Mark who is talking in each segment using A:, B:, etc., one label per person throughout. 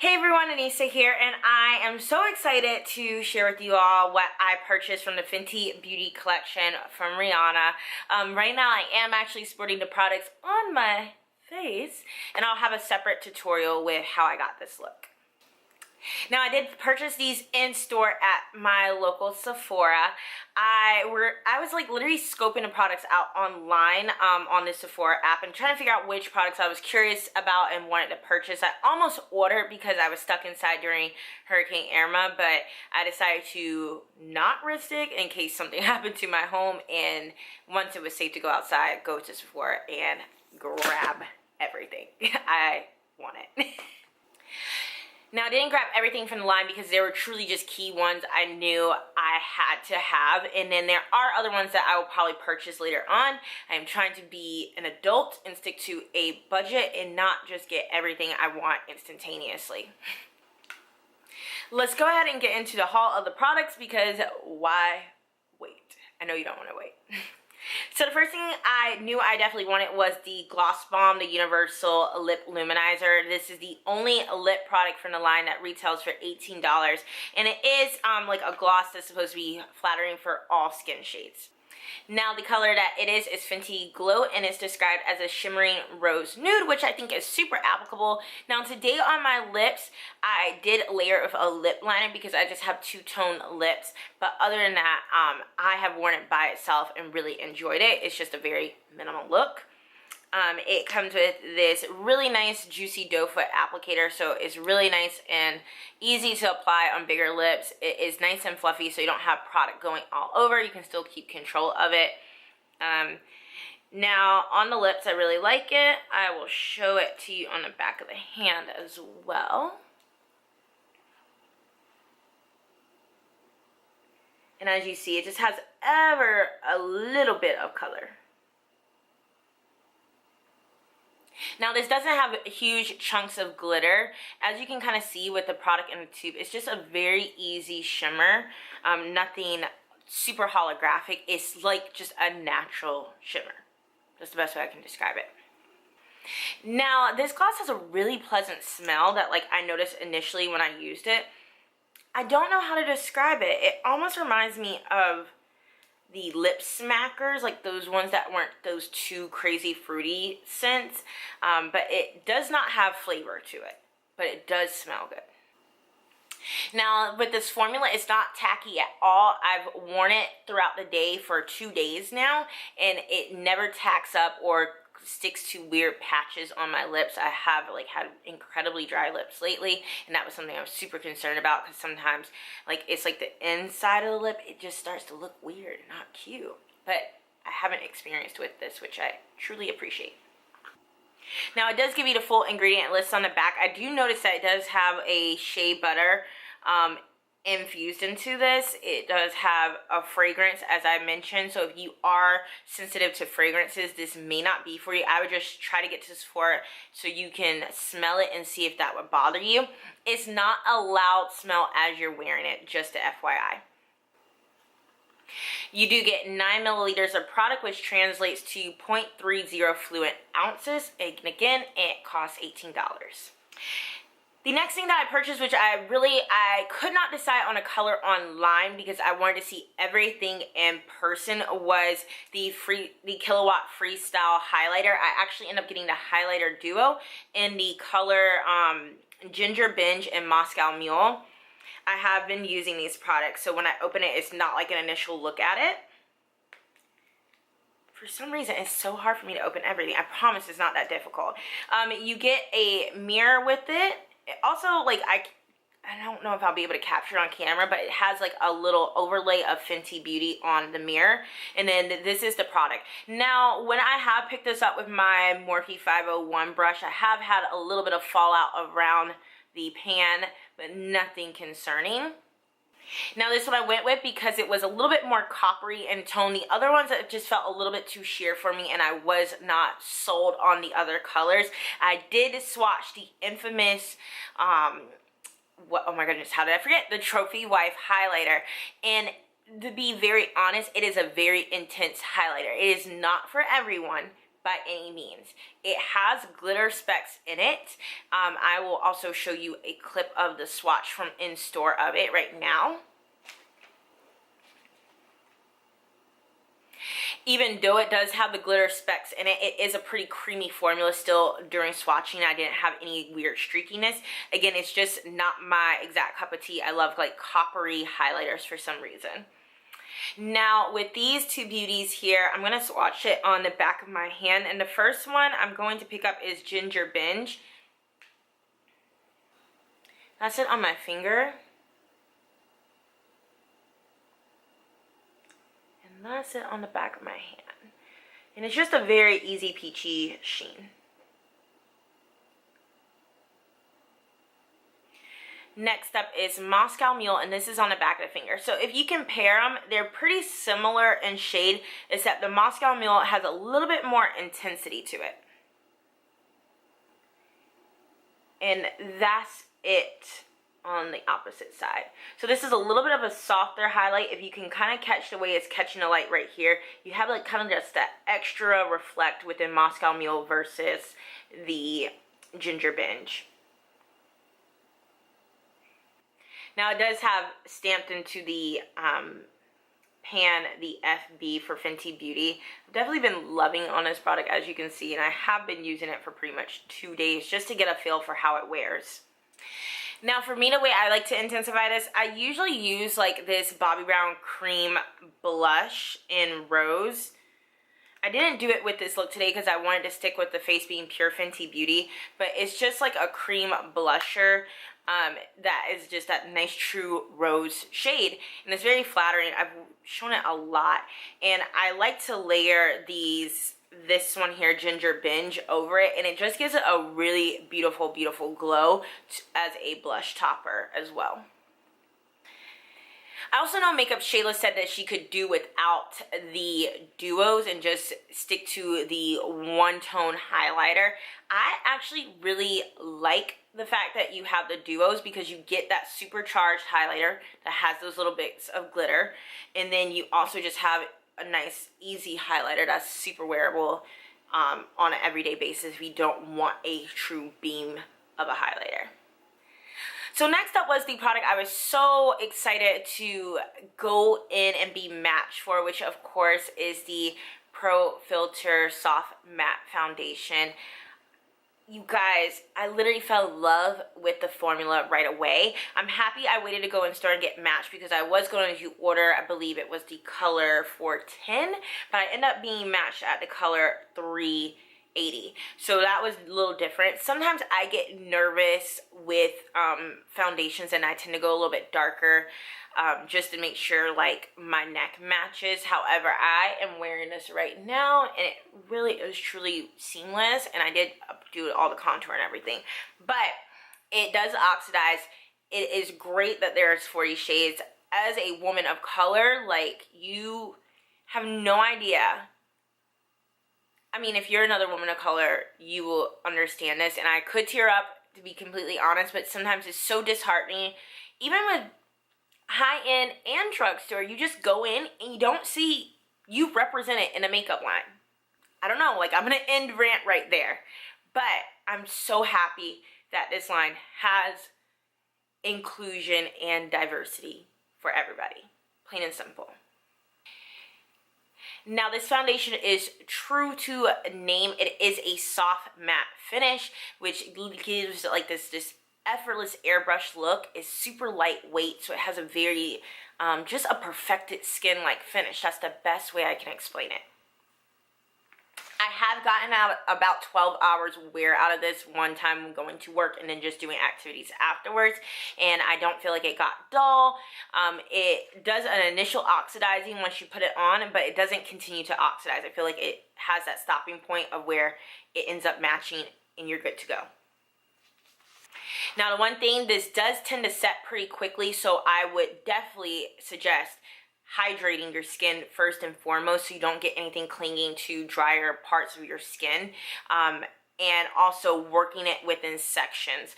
A: Hey everyone, Anissa here, and I am so excited to share with you all what I purchased from the Fenty Beauty collection from Rihanna. Right now I am actually sporting the products on my face, and I'll have a separate tutorial with how I got this look. Now, I did purchase these in store at my local Sephora. I was like literally scoping the products out online on the Sephora app and trying to figure out which products I was curious about and wanted to purchase. I almost ordered because I was stuck inside during Hurricane Irma, but I decided to not risk it in case something happened to my home, and once it was safe to go outside, go to Sephora and grab everything I wanted. Now, I didn't grab everything from the line because there were truly just key ones I knew I had to have, and then there are other ones that I will probably purchase later on. I'm trying to be an adult and stick to a budget and not just get everything I want instantaneously. Let's go ahead and get into the haul of the products because why wait? I know you don't want to wait. So the first thing I knew I definitely wanted was the Gloss Bomb, the Universal Lip Luminizer. This is the only lip product from the line that retails for $18, and it is like a gloss that's supposed to be flattering for all skin shades. Now, the color that it is Fenty Glow, and it's described as a shimmering rose nude, which I think is super applicable. Now, today on my lips, I did layer with a lip liner because I just have two-tone lips. But other than that, I have worn it by itself and really enjoyed it. It's just a very minimal look. It comes with this really nice juicy doe foot applicator, so it's really nice and easy to apply on bigger lips. It is nice and fluffy, so you don't have product going all over. You can still keep control of it. Now, on the lips, I really like it. I will show it to you on the back of the hand as well. And as you see, it just has ever a little bit of color. Now, this doesn't have huge chunks of glitter. As you can kind of see with the product in the tube, it's just a very easy shimmer. Nothing super holographic. It's like just a natural shimmer. That's the best way I can describe it. Now, this gloss has a really pleasant smell that I noticed initially when I used it. I don't know how to describe it. It almost reminds me of the lip smackers, like those ones that weren't those too crazy fruity scents, but it does not have flavor to it, but it does smell good. Now, with this formula, it's not tacky at all. I've worn it throughout the day for 2 days now, and it never tacks up or sticks to weird patches on my lips. I have had incredibly dry lips lately, and that was something I was super concerned about because sometimes it's like the inside of the lip, it just starts to look weird and not cute. But I haven't experienced with this, which I truly appreciate. Now, it does give you the full ingredient list on the back. I do notice that it does have a shea butter infused into this. It does have a fragrance, as I mentioned, so if you are sensitive to fragrances, this may not be for you. I would just try to get to Sephora so you can smell it and see if that would bother you. It's not a loud smell as you're wearing it, just a FYI. You do get 9 milliliters of product, which translates to 0.30 fluid ounces, and again, it costs $18. The next thing that I purchased, which I could not decide on a color online because I wanted to see everything in person, was the Kilowatt Freestyle highlighter. I actually ended up getting the highlighter duo in the color Ginger Binge and Moscow Mule. I have been using these products, so when I open it, it's not like an initial look at it. For some reason, it's so hard for me to open everything. I promise it's not that difficult. You get a mirror with it. It also, I don't know if I'll be able to capture it on camera, but it has a little overlay of Fenty Beauty on the mirror. And then this is the product. Now, when I have picked this up with my Morphe 501 brush, I have had a little bit of fallout around the pan, but nothing concerning. Now, this one I went with because it was a little bit more coppery in tone. The other ones that just felt a little bit too sheer for me, and I was not sold on the other colors. I did swatch the infamous, oh my goodness, how did I forget? The Trophy Wife highlighter. And to be very honest, it is a very intense highlighter. It is not for everyone, by any means. It has glitter specks in it. I will also show you a clip of the swatch from in store of it right now. Even though it does have the glitter specks in it, it is a pretty creamy formula still. During swatching, I didn't have any weird streakiness. Again, it's just not my exact cup of tea. I love like coppery highlighters for some reason. Now with these two beauties here, I'm going to swatch it on the back of my hand, and the first one I'm going to pick up is Ginger Binge. That's it on my finger. And that's it on the back of my hand. And it's just a very easy peachy sheen. Next up is Moscow Mule, and this is on the back of the finger. So if you compare them, they're pretty similar in shade, except the Moscow Mule has a little bit more intensity to it. And that's it on the opposite side. So this is a little bit of a softer highlight. If you can kind of catch the way it's catching the light right here, you have like kind of just that extra reflect within Moscow Mule versus the Ginger Binge. Now it does have stamped into the pan the FB for Fenty Beauty. I've definitely been loving on this product, as you can see, and I have been using it for pretty much 2 days just to get a feel for how it wears. Now for me, the way I like to intensify this, I usually use like this Bobbi Brown cream blush in Rose. I didn't do it with this look today because I wanted to stick with the face being pure Fenty Beauty, but it's just like a cream blusher that is just that nice true rose shade, and it's very flattering. I've shown it a lot, and I like to layer this one here, Ginger Binge, over it, and it just gives it a really beautiful glow as a blush topper as well. I also know Makeup Shayla said that she could do without the duos and just stick to the one-tone highlighter. I actually really like the fact that you have the duos because you get that supercharged highlighter that has those little bits of glitter, and then you also just have a nice easy highlighter that's super wearable on an everyday basis if you don't want a true beam of a highlighter. So next up was the product I was so excited to go in and be matched for, which of course is the Pro Filt'r Soft Matte Foundation. You guys, I literally fell in love with the formula right away. I'm happy I waited to go in store and get matched because I was going to order, I believe it was the color 410, but I ended up being matched at the color 380. So that was a little different. Sometimes I get nervous with foundations and I tend to go a little bit darker just to make sure like my neck matches. However, I am wearing this right now and it really is truly seamless, and I did do all the contour and everything, but it does oxidize. It is great that there's 40 shades. As a woman of color, like, you have no idea. I mean, if you're another woman of color, you will understand this, and I could tear up, to be completely honest, but sometimes it's so disheartening. Even with high-end and drugstore, you just go in and you don't see you represented in a makeup line. I don't know, like, I'm gonna end rant right there, but I'm so happy that this line has inclusion and diversity for everybody, plain and simple. Now this foundation is true to name. It is a soft matte finish, which gives like this effortless airbrush look. It's super lightweight, so it has a very just a perfected skin-like finish. That's the best way I can explain it. I have gotten out about 12 hours wear out of this one time going to work and then just doing activities afterwards, and I don't feel like it got dull. It does an initial oxidizing once you put it on, but it doesn't continue to oxidize. I feel like it has that stopping point of where it ends up matching and you're good to go. Now the one thing, this does tend to set pretty quickly, so I would definitely suggest hydrating your skin first and foremost so you don't get anything clinging to drier parts of your skin, and also working it within sections.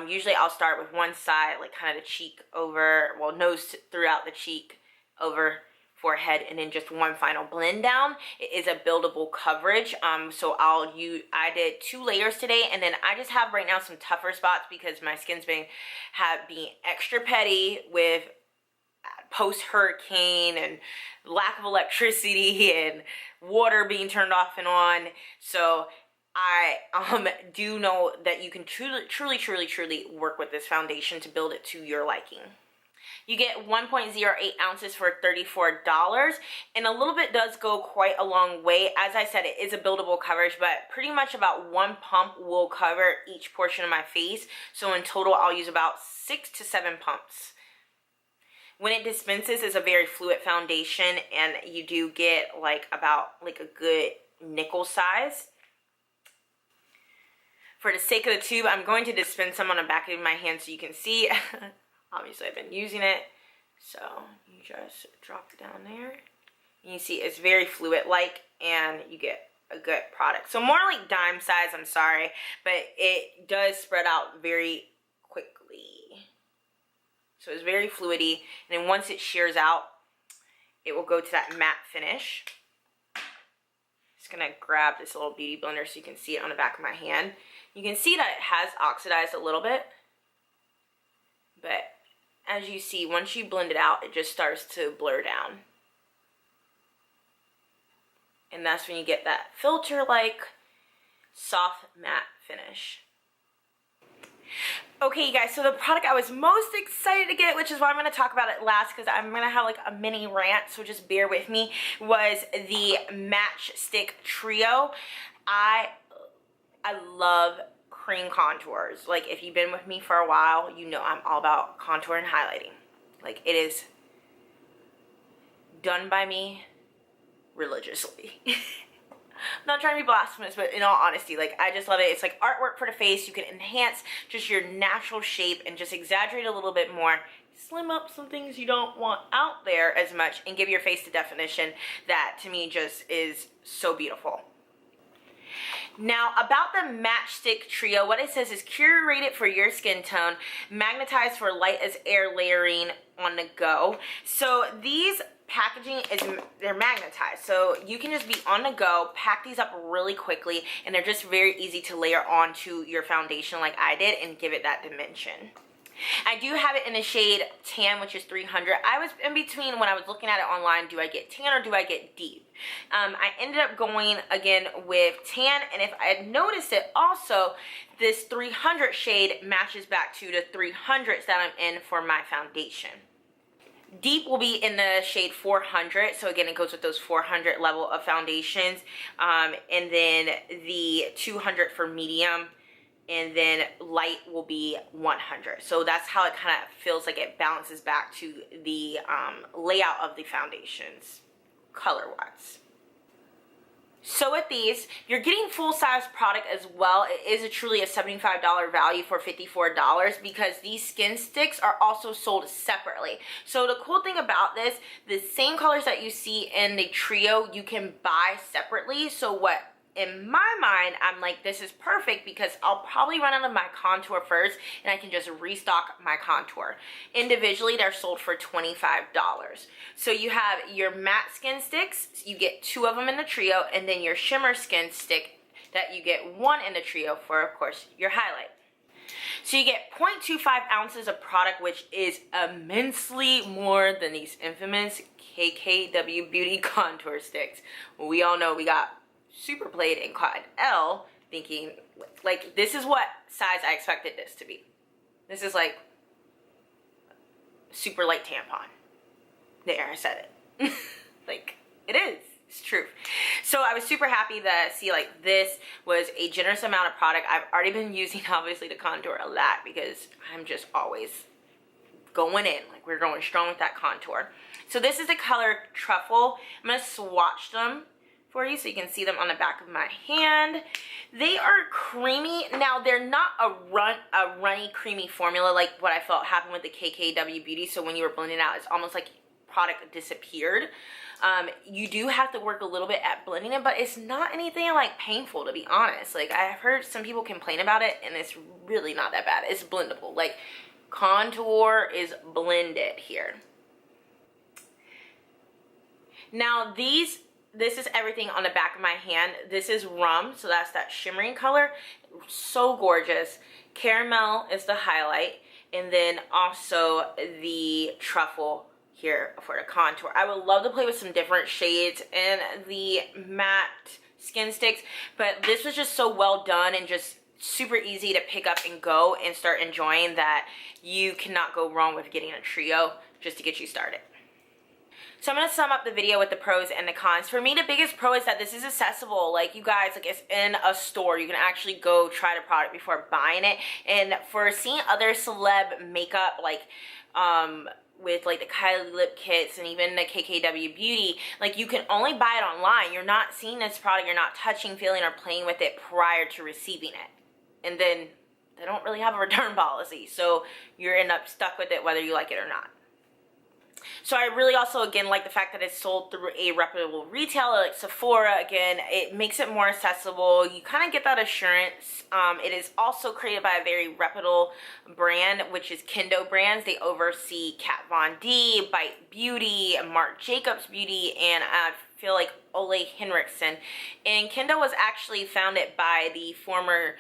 A: Usually I'll start with one side, like kind of the cheek over, well, nose throughout the cheek over forehead, and then just one final blend down. It is a buildable coverage. So I did 2 layers today, and then I just have right now some tougher spots because my skin's being extra petty with post-hurricane and lack of electricity and water being turned off and on. So I do know that you can truly work with this foundation to build it to your liking. You get 1.08 ounces for $34, and a little bit does go quite a long way. As I said, it is a buildable coverage, but pretty much about 1 pump will cover each portion of my face. So in total, I'll use about 6 to 7 pumps. When it dispenses, it's a very fluid foundation, and you do get about a good nickel size. For the sake of the tube, I'm going to dispense some on the back of my hand so you can see. Obviously, I've been using it. So you just drop it down there. And you see it's very fluid-like, and you get a good product. So more like dime size, I'm sorry, but it does spread out very quickly. So it's very fluidy, and then once it shears out, it will go to that matte finish. Just gonna grab this little beauty blender so you can see it on the back of my hand. You can see that it has oxidized a little bit, but as you see, once you blend it out, it just starts to blur down. And that's when you get that Filt'r-like soft matte finish. Okay, you guys, so the product I was most excited to get, which is why I'm going to talk about it last because I'm going to have a mini rant, so just bear with me, was the Matchstick Trio. I love cream contours. If you've been with me for a while, you know I'm all about contour and highlighting. It is done by me religiously. I'm not trying to be blasphemous, but in all honesty, I just love it. It's like artwork for the face. You can enhance just your natural shape and just exaggerate a little bit more, slim up some things you don't want out there as much, and give your face the definition that to me just is so beautiful. Now, about the Matchstick Trio, what it says is curated for your skin tone, magnetized for light as air layering on the go. So these packaging they're magnetized, so you can just be on the go, pack these up really quickly, and they're just very easy to layer onto your foundation like I did and give it that dimension. I do have it in the shade tan, which is 300. I was in between when I was looking at it online, do I get tan or do I get deep? I ended up going again with tan, and if I had noticed it also, this 300 shade matches back to the 300s that I'm in for my foundation. Deep will be in the shade 400, so again it goes with those 400 level of foundations, and then the 200 for medium, and then light will be 100. So that's how it kind of feels like it balances back to the layout of the foundations color-wise. So with these, you're getting full-size product as well. It is truly a $75 value for $54 because these skin sticks are also sold separately. So the cool thing about this, the same colors that you see in the trio, you can buy separately. So what, in my mind, I'm like, this is perfect because I'll probably run out of my contour first and I can just restock my contour. Individually, they're sold for $25. So you have your matte skin sticks, you get 2 of them in the trio, and then your shimmer skin stick that you get 1 in the trio for, of course, your highlight. So you get 0.25 ounces of product, which is immensely more than these infamous KKW Beauty contour sticks. We all know we got super played and caught an L thinking like this is what size I expected this to be. This is like super light tampon. There, I said it. Like it is. It's true. So I was super happy to see like this was a generous amount of product. I've already been using obviously the contour a lot because I'm just always going in. Like we're going strong with that contour. So this is the color Truffle. I'm going to swatch them for you so you can see them on the back of my hand. They are creamy. Now they're not a runny creamy formula like what I felt happened with the KKW Beauty. So when you were blending out, it's almost like product disappeared. You do have to work a little bit at blending it, but it's not anything like painful, to be honest. Like I've heard some people complain about it and it's really not that bad. It's blendable. Like contour is blended here. Now this is everything on the back of my hand. This is rum, so that's that shimmering color. So gorgeous. Caramel is the highlight, and then also the truffle here for the contour. I would love to play with some different shades in the matte skin sticks, but this was just so well done and just super easy to pick up and go and start enjoying that you cannot go wrong with getting a trio just to get you started. So I'm going to sum up the video with the pros and the cons. For me, the biggest pro is that this is accessible. Like, you guys, like, it's in a store. You can actually go try the product before buying it. And for seeing other celeb makeup, like, with like the Kylie lip kits and even the KKW Beauty, like, you can only buy it online. You're not seeing this product, you're not touching, feeling, or playing with it prior to receiving it. And then they don't really have a return policy, so you're end up stuck with it whether you like it or not. So I really also, again, like the fact that it's sold through a reputable retailer like Sephora. Again, it makes it more accessible. You kind of get that assurance. It is also created by a very reputable brand, which is Kendo Brands. They oversee Kat Von D, Bite Beauty, Marc Jacobs Beauty, and I feel like Ole Henriksen. And Kendo was actually founded by the former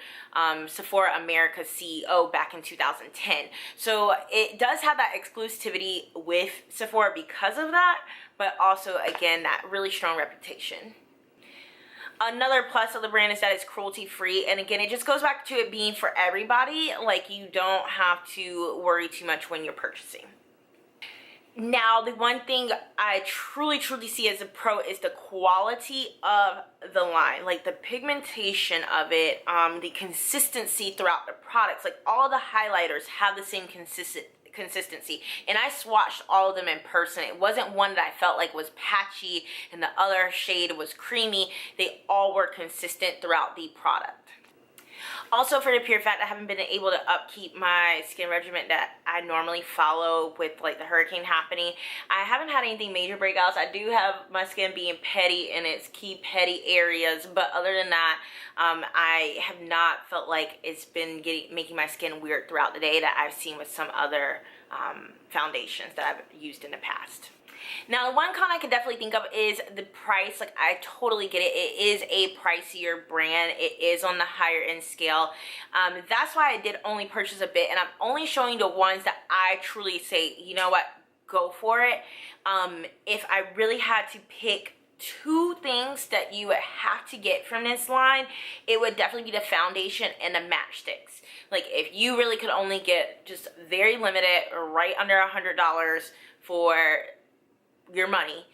A: Sephora America CEO back in 2010. So it does have that exclusivity with Sephora because of that, but also, again, that really strong reputation. Another plus of the brand is that it's cruelty free, and again, it just goes back to it being for everybody. Like, you don't have to worry too much when you're purchasing. Now, the one thing I truly see as a pro is the quality of the line. Like, the pigmentation of it, the consistency throughout the products. Like, all the highlighters have the same consistency. And I swatched all of them in person. It wasn't one that I felt like was patchy and the other shade was creamy. They all were consistent throughout the product. Also, for the pure fact I haven't been able to upkeep my skin regimen that I normally follow with like the hurricane happening, I haven't had anything major breakouts. I do have my skin being petty in its key petty areas, but other than that, I have not felt like it's been making my skin weird throughout the day that I've seen with some other foundations that I've used in the past. Now, the one con I could definitely think of is the price. Like, I totally get it. It is a pricier brand. It is on the higher end scale. That's why I did only purchase a bit, and I'm only showing you the ones that I truly say, you know what, go for it. If I really had to pick two things that you would have to get from this line, it would definitely be the foundation and the matchsticks. Like, if you really could only get just very limited, right under $100 for your money,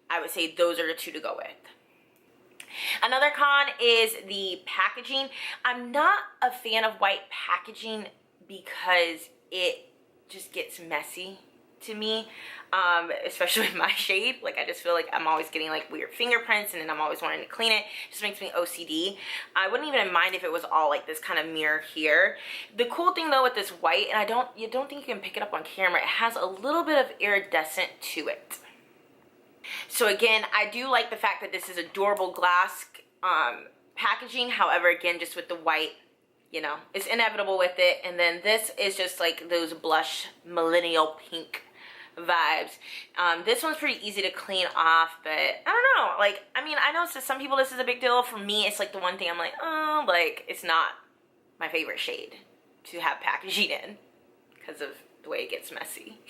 A: I would say those are the two to go with. Another con is the packaging. I'm not a fan of white packaging because it just gets messy to me, especially with my shade. Like, I just feel like I'm always getting like weird fingerprints, and then I'm always wanting to clean it. It just makes me OCD. I wouldn't even mind if it was all like this kind of mirror here. The cool thing though with this white, and you don't think you can pick it up on camera, it has a little bit of iridescent to it. So again, I do like the fact that this is a durable glass packaging. However, again, just with the white, you know, it's inevitable with it. And then this is just like those blush millennial pink vibes. This one's pretty easy to clean off, but I don't know. Like, I mean, I know to some people this is a big deal. For me, it's like the one thing I'm like, oh, like, it's not my favorite shade to have packaging in because of the way it gets messy.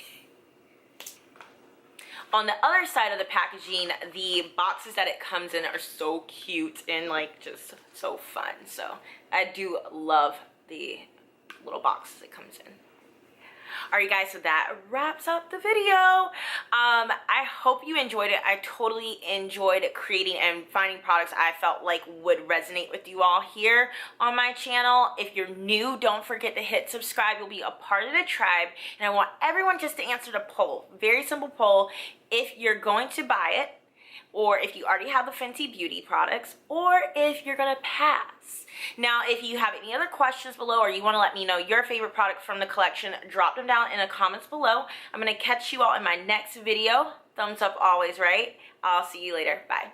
A: On the other side of the packaging, the boxes that it comes in are so cute and like just so fun. So I do love the little boxes it comes in. Alright guys, so that wraps up the video. I hope you enjoyed it. I totally enjoyed creating and finding products I felt like would resonate with you all here on my channel. If you're new, don't forget to hit subscribe. You'll be a part of the tribe. And I want everyone just to answer the poll. Very simple poll. If you're going to buy it, or if you already have the Fenty Beauty products, or if you're gonna pass. Now, if you have any other questions below, or you wanna let me know your favorite product from the collection, drop them down in the comments below. I'm gonna catch you all in my next video. Thumbs up always, right? I'll see you later. Bye.